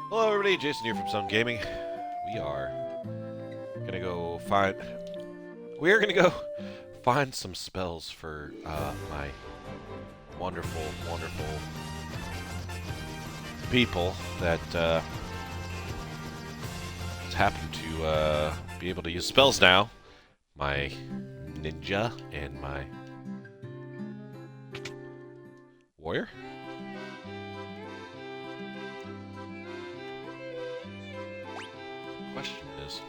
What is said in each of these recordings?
Hello everybody, Jason here from Sone Gaming. We are gonna go find find some spells for my wonderful, wonderful people that happen to be able to use spells now. My ninja and my warrior. Question is,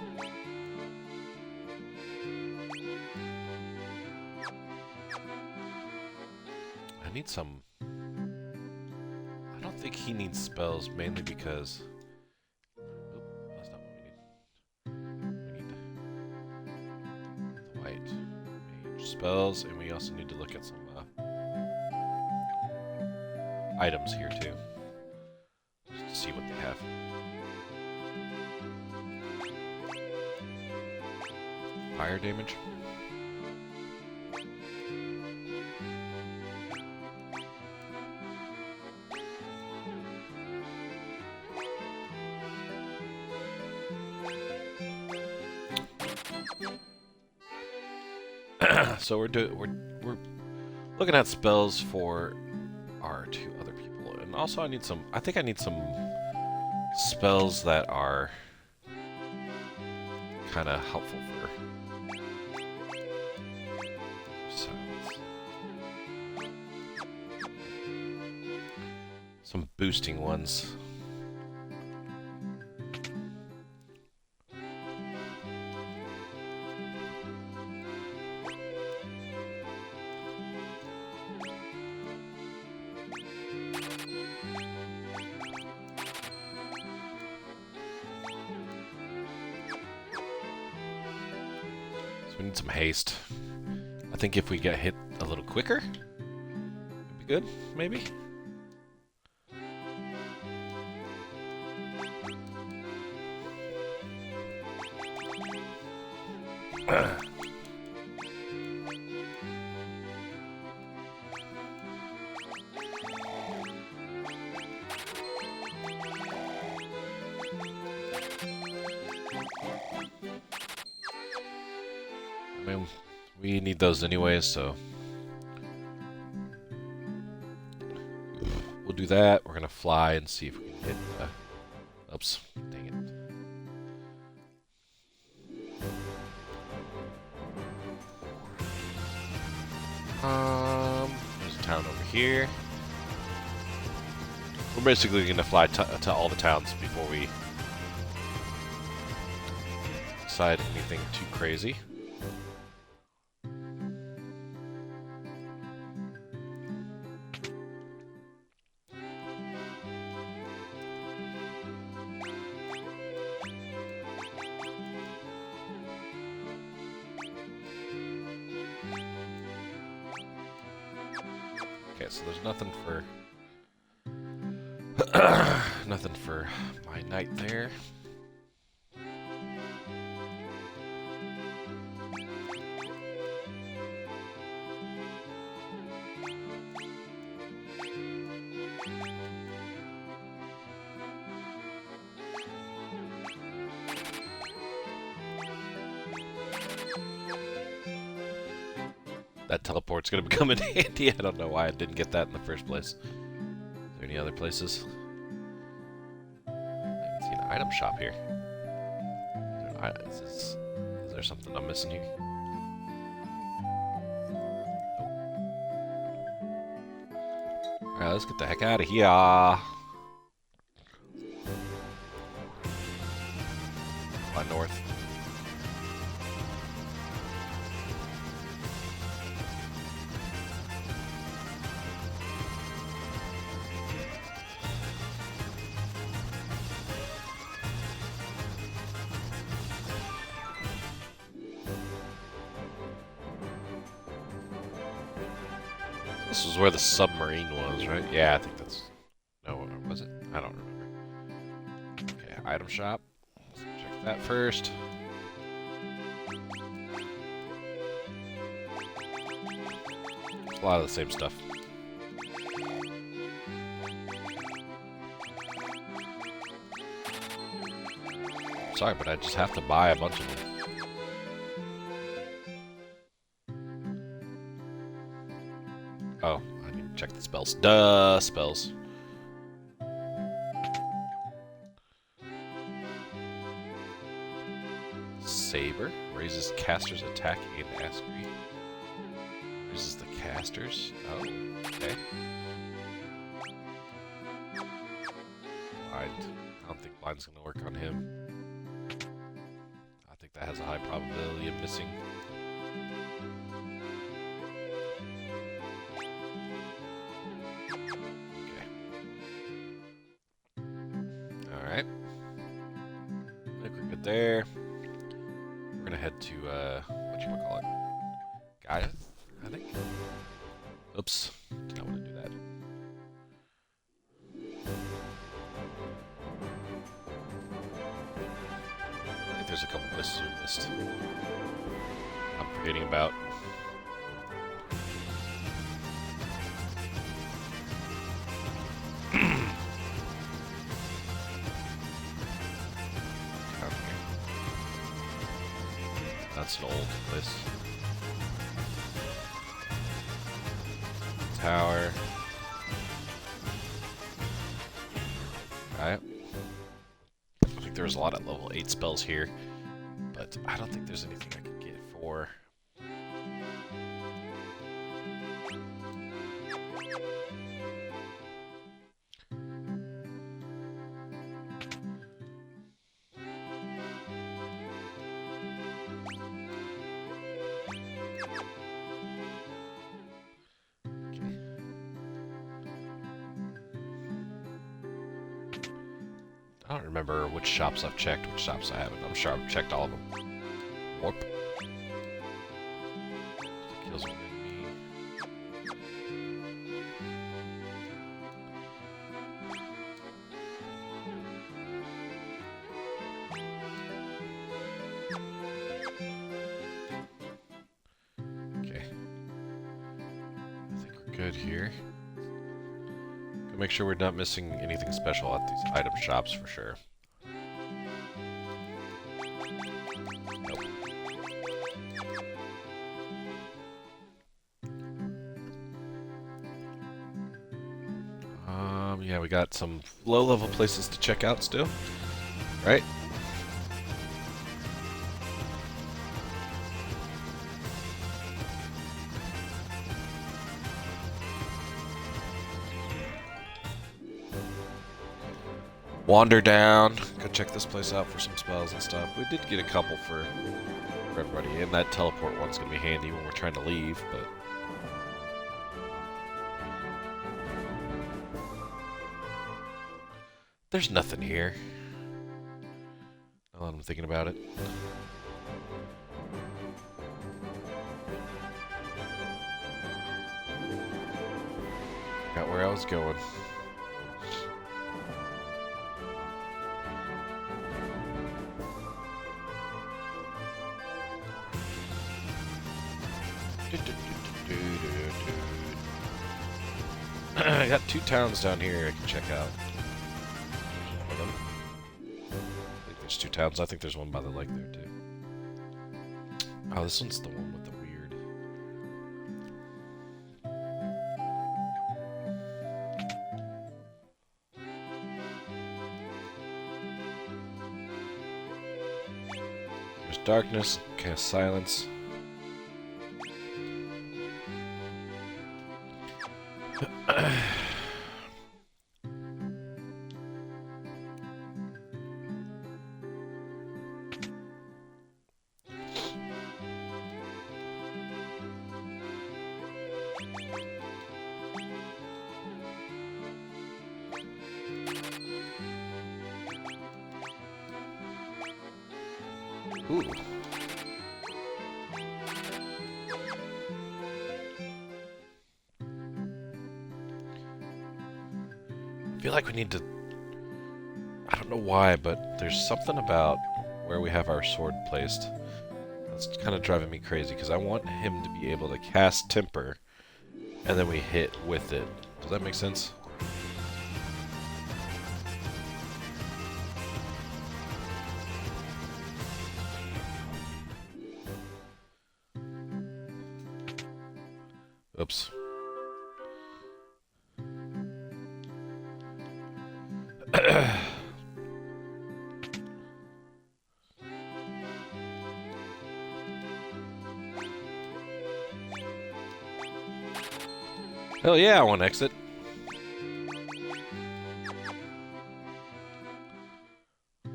I need some. I don't think he needs spells, mainly because. Oop, that's not what we need. We need the white mage spells, and we also need to look at some items here too, just to see what they have. Fire damage. So we're looking at spells for our two other people, and also I think I need some spells that are kind of helpful for. Some boosting ones. So we need some haste. I think if we get hit a little quicker, it'd be good, maybe. I mean, we need those anyways, so we'll do that. We're gonna fly and see if we can hit. Oops, dang it. There's a town over here. We're basically gonna fly to all the towns before we decide anything too crazy. Okay, so there's nothing for nothing for my knight there. That teleport's gonna become in handy. I don't know why I didn't get that in the first place. Is there any other places? I haven't seen an item shop here. Is there something I'm missing here? Nope. Alright, let's get the heck out of here. Fly north. This was where the submarine was, right? Yeah, I think that's... No, or was it? I don't remember. Okay, item shop. Let's check that first. A lot of the same stuff. sorry, but I just have to buy a bunch of them. Oh, I need to check the spells. Duh, spells. Saber raises caster's attack and mastery. Raises the casters. Oh, okay. Blind. I don't think blind's gonna work on him. I think that has a high probability of missing. Okay. Alright. I think we're good there. We're gonna head to, whatchamacallit? Gaia, I think? Oops. Did not want to do that. I think there's a couple places we missed. I'm forgetting about. That's an old place. Tower. Alright. I think there's a lot of level 8 spells here, but I don't think there's anything I can get for. I don't remember which shops I've checked, which shops I haven't. I'm sure I've checked all of them. Warp. Kills one enemy. Okay. I think we're good here. Make sure we're not missing anything special at these item shops for sure. Nope. Yeah, we got some low-level places to check out still, right? Wander down, go check this place out for some spells and stuff. We did get a couple for everybody, and that teleport one's gonna be handy when we're trying to leave, but... There's nothing here. Now that I'm thinking about it. Forgot where I was going. I got 2 towns down here I can check out. There's one of them. I think there's 2 towns. I think there's one by the lake there too. Oh, this one's the one with the weird. There's darkness, cast silence. Ooh. I feel like we need to... I don't know why, but there's something about where we have our sword placed that's kind of driving me crazy, because I want him to be able to cast Temper, and then we hit with it. Does that make sense? Oops. Hell yeah, I want to exit. I'm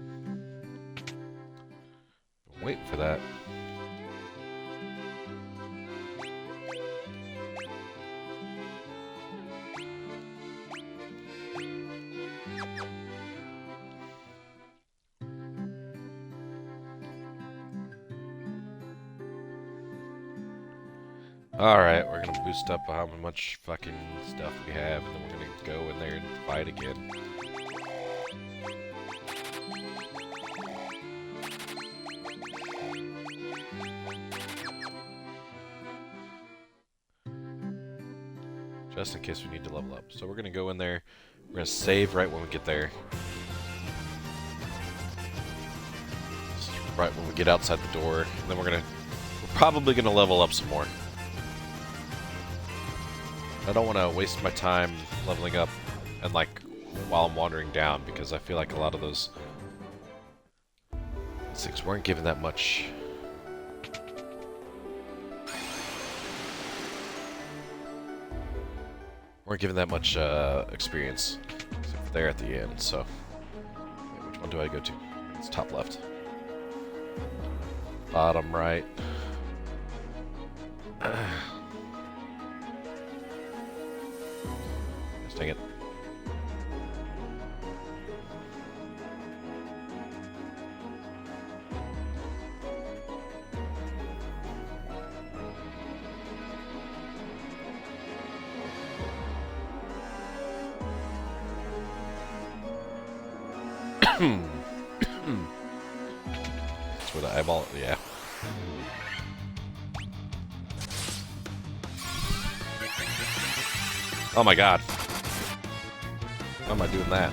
waiting for that. Alright, we're gonna boost up how much fucking stuff we have, and then we're gonna go in there and fight again. Just in case we need to level up. So we're gonna go in there, we're gonna save right when we get there. Right when we get outside the door, and then we're probably gonna level up some more. I don't want to waste my time leveling up and like while I'm wandering down, because I feel like a lot of those things weren't given that much. Weren't given that much experience, except for there at the end. So, okay, which one do I go to? It's top left, bottom right. Dang it. That's where the eyeball, yeah. Oh my god. Why am I doing that?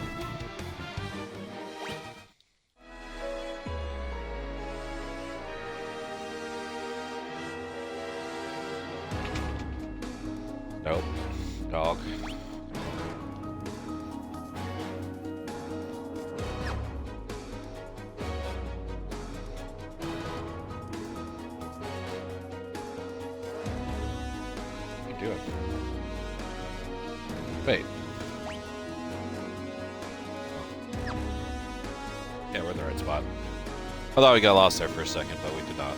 Nope. Dog. What are you doing? Wait. Yeah, we're in the right spot. I thought we got lost there for a second, but we did not.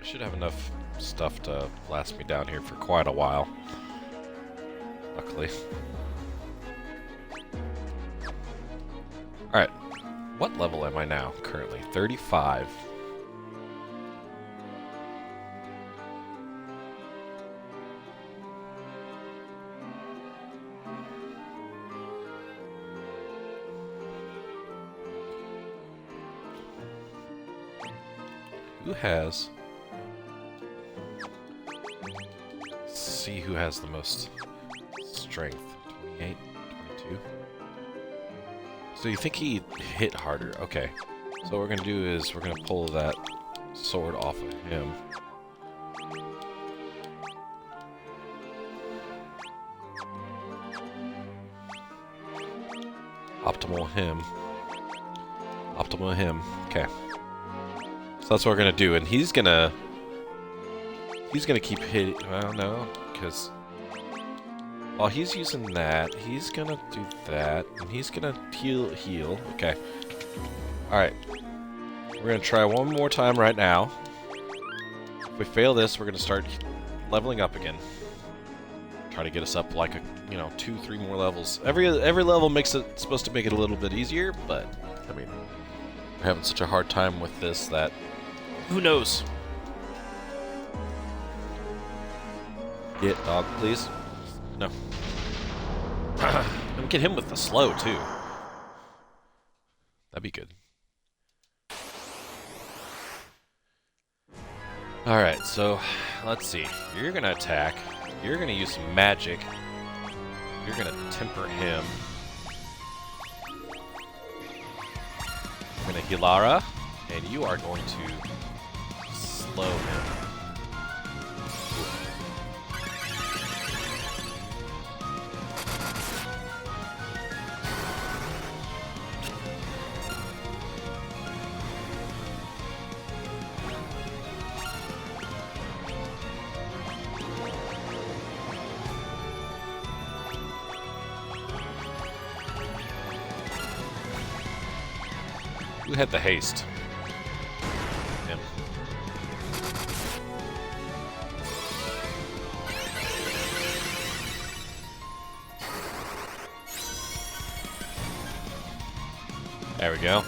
I should have enough stuff to last me down here for quite a while. Luckily. Alright. What level am I now, currently? 35. Who has... Let's see who has the most strength. 28, 22. So you think he hit harder? Okay. So what we're gonna do is we're gonna pull that sword off of him. Optimal him. Optimal him. Okay. So that's what we're gonna do, and he's gonna keep hitting. Well, no, because while he's using that, he's gonna do that, and he's gonna heal. Okay. All right. We're gonna try one more time right now. If we fail this, we're gonna start leveling up again. Try to get us up like 2, 3 more levels. Every level makes it supposed to make it a little bit easier, but I mean, we're having such a hard time with this that who knows? Get dog, please. No. Let me get him with the slow too. That'd be good. Alright, so let's see. You're gonna attack. You're gonna use some magic. You're gonna temper him. You're gonna Hilara, and you are going to slow him. Who had the haste? Him. There we go.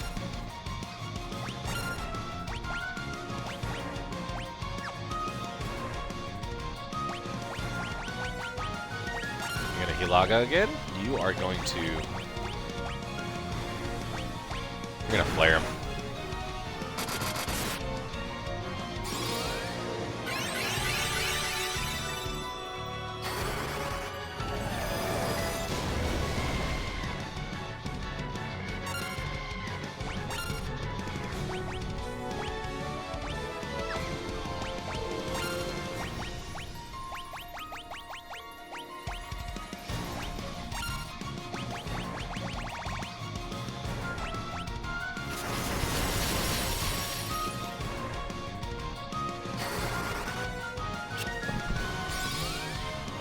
You're gonna Hilaga again? You are going to... You're gonna flare him.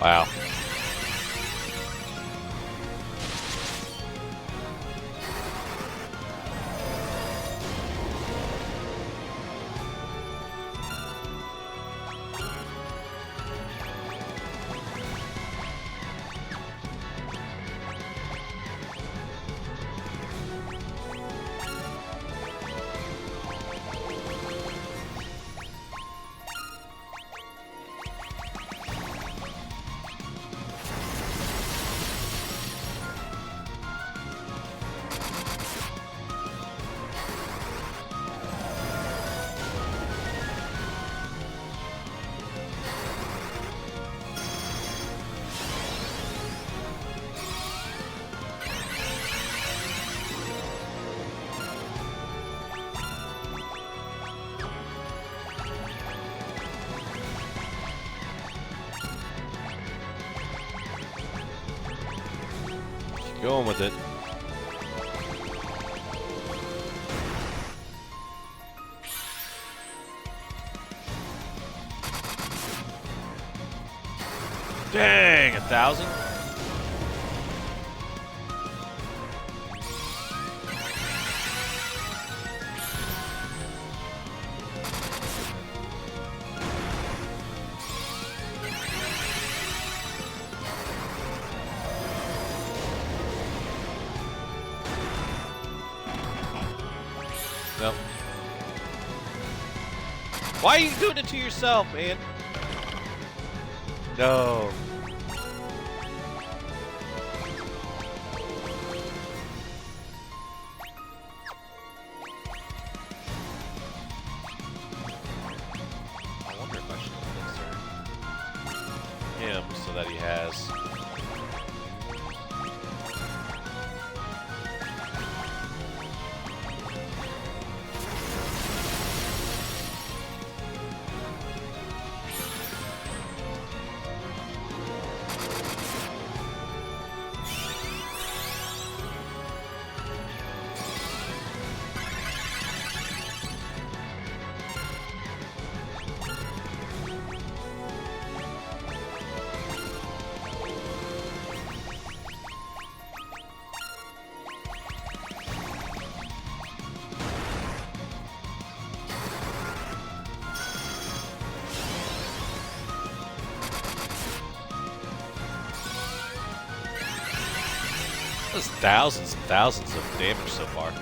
Wow. Going with it. Dang, 1,000? Nope. Why are you doing it to yourself, man? No. that he has. That's thousands and thousands of damage so far.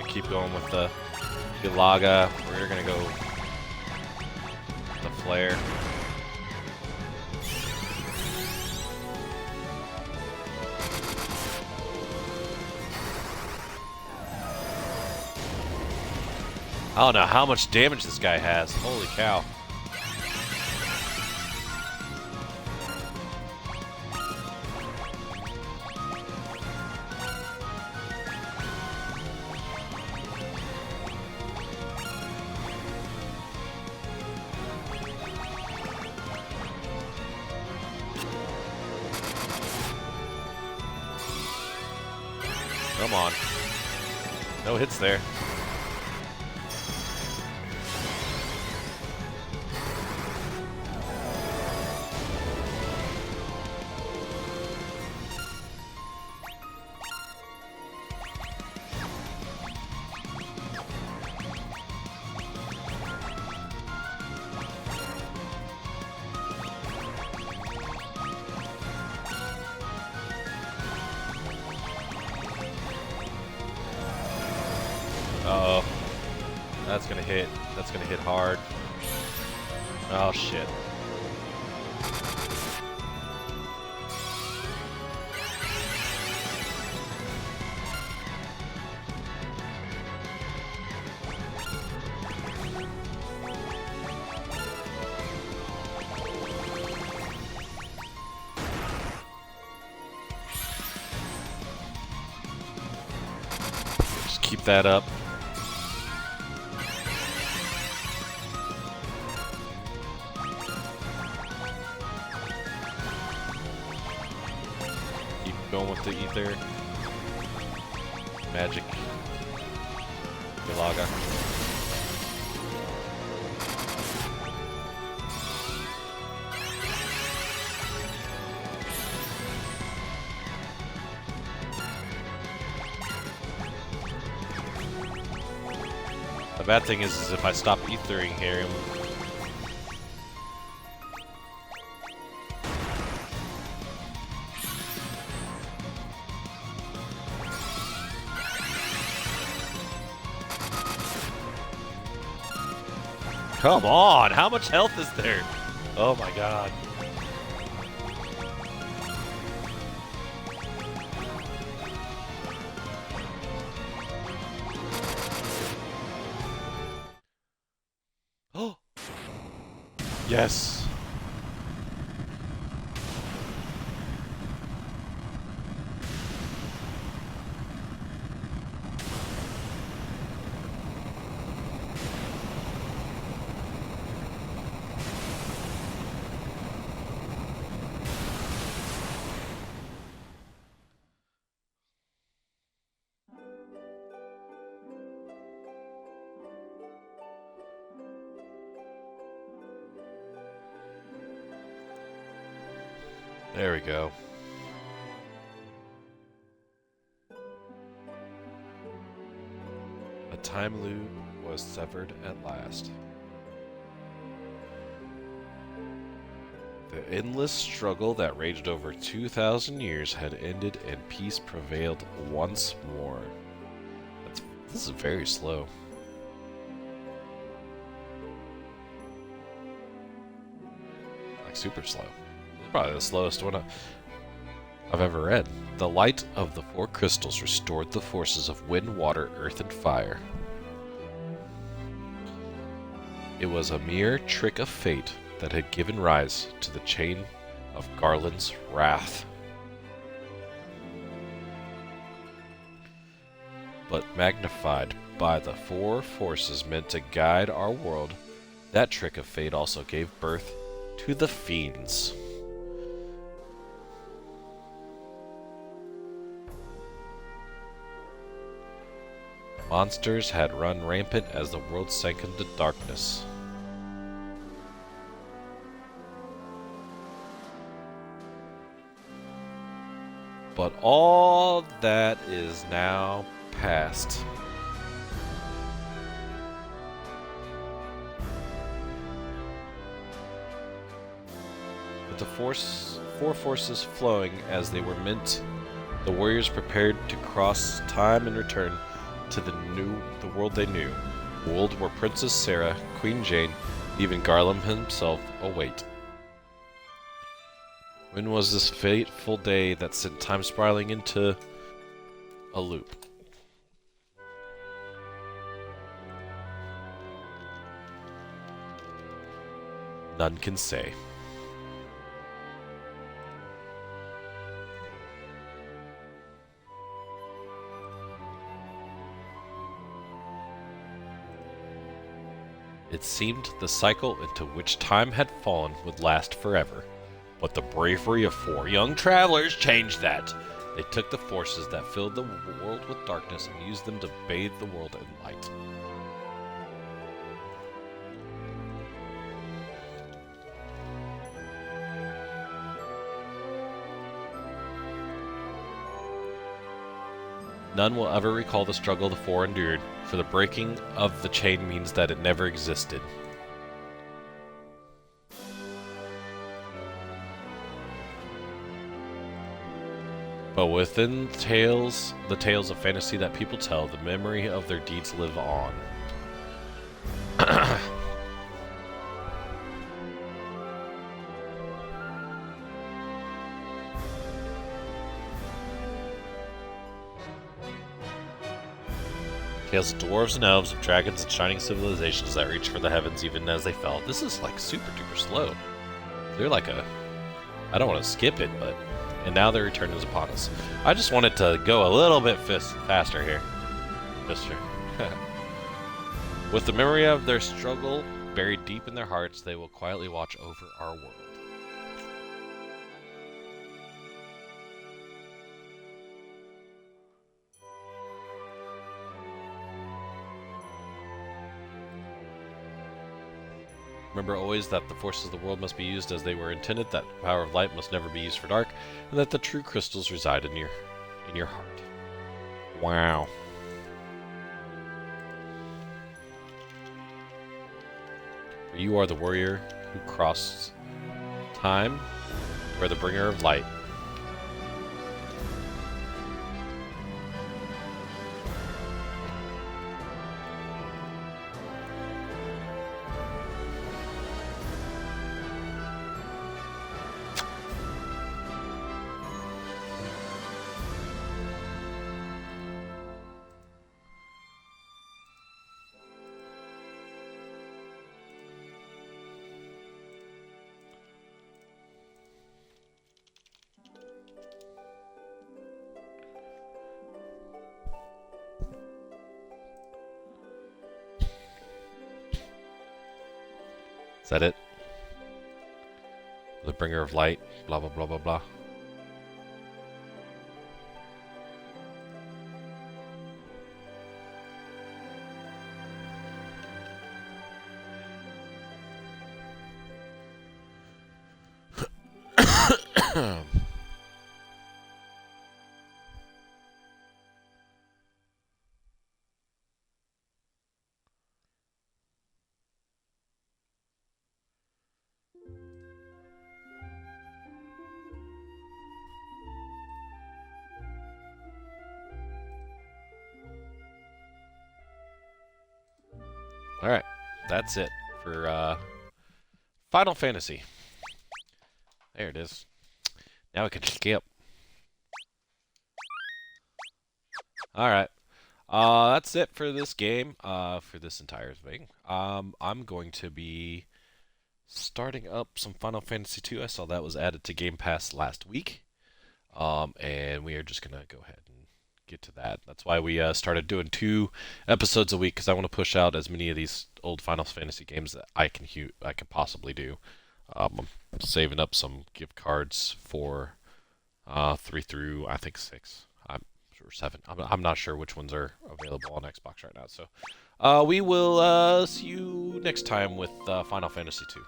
Keep going with the Galaga. We're gonna go the flare. I don't know how much damage this guy has. Holy cow. Come on. No hits there. Uh-oh. That's gonna hit. That's gonna hit hard. Oh, shit. Just keep that up. Going with the ether. Magic. Galaga. The bad thing is if I stop ethering here, come on! How much health is there? Oh my god. Oh! Yes! There we go. A time loop was severed at last. The endless struggle that raged over 2,000 years had ended and peace prevailed once more. This is very slow. Like super slow. This is probably the slowest one I've ever read. The light of the four crystals restored the forces of wind, water, earth, and fire. It was a mere trick of fate that had given rise to the chain of Garland's wrath. But magnified by the four forces meant to guide our world, that trick of fate also gave birth to the fiends. Monsters had run rampant as the world sank into darkness. But all that is now past. With the four forces flowing as they were meant, the warriors prepared to cross time and return to the world they knew. A world where Princess Sarah, Queen Jane, even Garland himself await. When was this fateful day that sent time spiraling into a loop? None can say. It seemed the cycle into which time had fallen would last forever. But the bravery of four young travelers changed that. They took the forces that filled the world with darkness and used them to bathe the world in light. None will ever recall the struggle the four endured, for the breaking of the chain means that it never existed. But within the tales of fantasy that people tell, the memory of their deeds live on. Tales of dwarves and elves, of dragons and shining civilizations that reach for the heavens even as they fell. This is like super duper slow. They're like I don't want to skip it, but... And now their return is upon us. I just want it to go a little bit faster here. Mister. With the memory of their struggle buried deep in their hearts, they will quietly watch over our world. Remember always that the forces of the world must be used as they were intended, that the power of light must never be used for dark, and that the true crystals reside in your heart. Wow. For you are the warrior who crossed time, you are the bringer of light. Is that it? The bringer of light, blah blah blah blah blah. All right, that's it for Final Fantasy. There it is. Now we can skip. All right. That's it for this game. For this entire thing. I'm going to be starting up some Final Fantasy 2. I saw that was added to Game Pass last week. And we are just gonna go ahead and get to that. That's why we started doing 2 episodes a week because I want to push out as many of these old Final Fantasy games that I can possibly do. I'm saving up some gift cards for 3 through I think 6. I'm sure 7. I'm not sure which ones are available on Xbox right now. So we will see you next time with Final Fantasy 2.